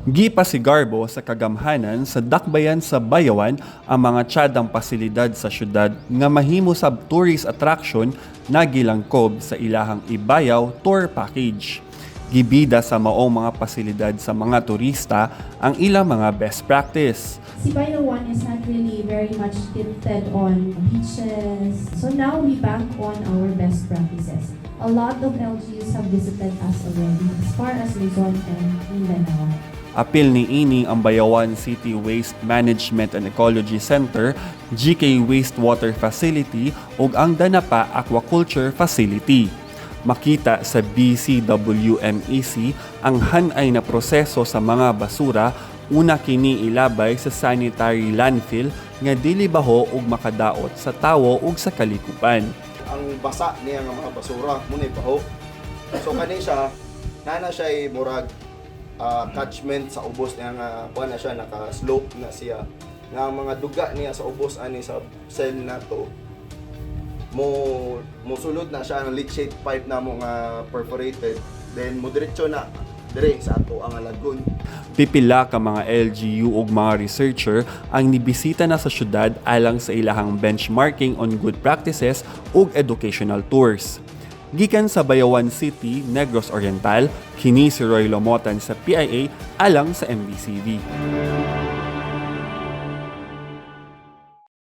Gipasigarbo sa kagamhanan sa dakbayan sa Bayawan ang mga tsadang pasilidad sa syudad nga mahimo sab tourist attraction na gilangkob sa ilahang Ibayaw Tour Package. Gibida sa maong mga pasilidad sa mga turista ang ilang mga best practice. Si Bayawan is not really very much tilted on beaches. So now we bank on our best practices. A lot of LGUs have visited us already as far as Luzon and Mindanao. Apil ni ini ang Bayawan City Waste Management and Ecology Center, GK Wastewater Facility ug ang Danapa Aquaculture Facility. Makita sa BCWMEC ang hanay na proseso sa mga basura, una kini ilabay sa sanitary landfill nga dili baho ug makadaot sa tawo ug sa kalikupan. Ang basa niya nga mga basura muna baho. So kani siya nana siya murag catchment sa ubos niya nga kuha na siya naka-slope na siya nga ang mga duga niya sa ubos ani sa cell nato mo sulod na siya ng leachate pipe na mo nga perforated, then mo diretso na dire sa ato ang lagoon. Pipila ka mga LGU ug mga researcher ang nibisita na sa syudad alang sa ilahang benchmarking on good practices ug educational tours. Gikan sa Bayawan City, Negros Oriental, kini si Roy Lomotan sa PIA alang sa MBCV.